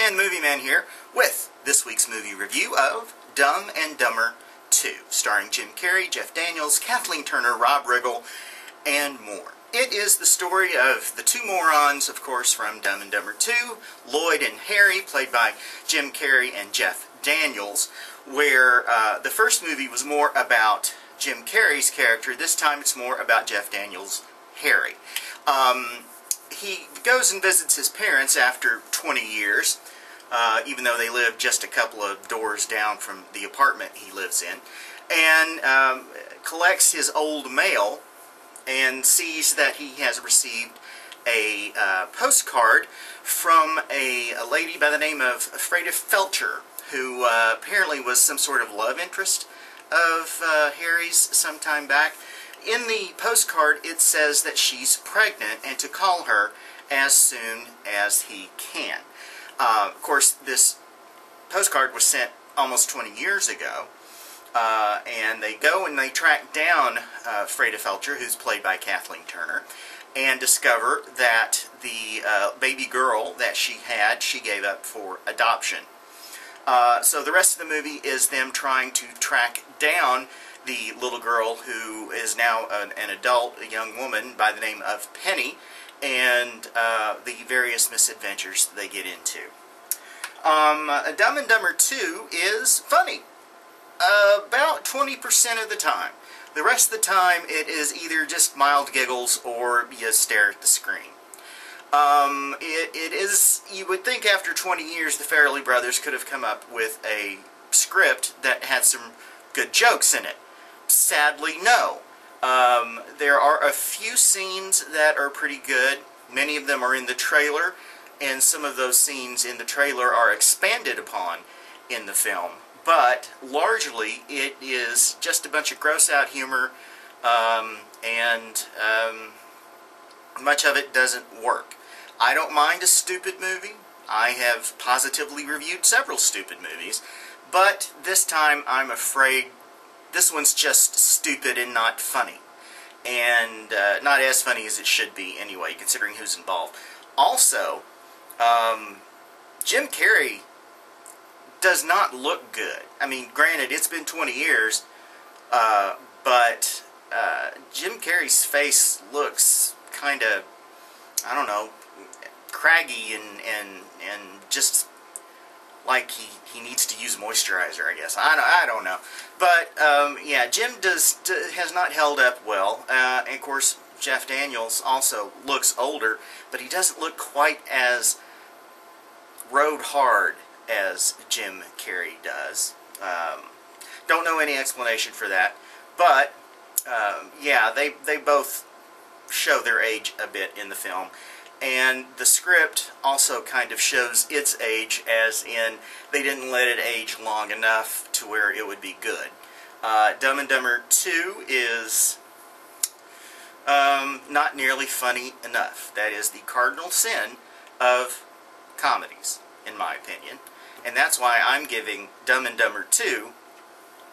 Stan the Movie Man here with this week's movie review of Dumb and Dumber 2, starring Jim Carrey, Jeff Daniels, Kathleen Turner, Rob Riggle, and more. It is the story of the two morons, of course, from Dumb and Dumber 2, Lloyd and Harry, played by Jim Carrey and Jeff Daniels, where the first movie was more about Jim Carrey's character. This time it's more about Jeff Daniels' Harry. He goes and visits his parents after 20 years, even though they live just a couple of doors down from the apartment he lives in, and collects his old mail and sees that he has received a postcard from a lady by the name of Freda Felcher, who apparently was some sort of love interest of Harry's sometime back. In the postcard, it says that she's pregnant and to call her as soon as he can. Of course, this postcard was sent almost 20 years ago, and they go and they track down Freda Felcher, who's played by Kathleen Turner, and discover that the baby girl that she gave up for adoption. So the rest of the movie is them trying to track down the little girl, who is now an adult, a young woman by the name of Penny, and the various misadventures they get into. Dumb and Dumber 2 is funny. About 20% of the time. The rest of the time it is either just mild giggles or you stare at the screen. It is, you would think after 20 years the Farrelly brothers could have come up with a script that had some good jokes in it. Sadly, no. There are a few scenes that are pretty good. Many of them are in the trailer, and some of those scenes in the trailer are expanded upon in the film. But largely, it is just a bunch of gross-out humor, and much of it doesn't work. I don't mind a stupid movie. I have positively reviewed several stupid movies, but this time I'm afraid this one's just stupid and not funny. And not as funny as it should be anyway, considering who's involved. Also, Jim Carrey does not look good. I mean, granted, it's been 20 years, but Jim Carrey's face looks kind of, I don't know, craggy and just like he needs to use moisturizer, I guess. I don't know. But, yeah, Jim has not held up well. And, of course, Jeff Daniels also looks older, but he doesn't look quite as rode hard as Jim Carrey does. Don't know any explanation for that. But, yeah, they both show their age a bit in the film. And the script also kind of shows its age, as in they didn't let it age long enough to where it would be good. Dumb and Dumber 2 is not nearly funny enough. That is the cardinal sin of comedies, in my opinion. And that's why I'm giving Dumb and Dumber 2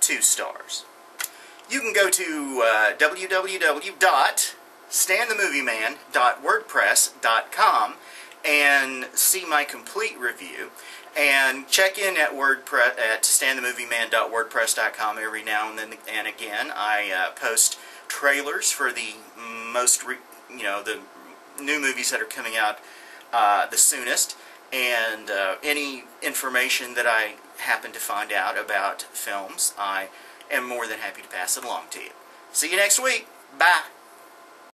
2 stars. You can go to www.stanthemovieman.wordpress.com and see my complete review, and check in at WordPress at stanthemovieman.wordpress.com every now and then and again. I post trailers for the the new movies that are coming out the soonest, and any information that I happen to find out about films, I am more than happy to pass it along to you. See you next week. Bye.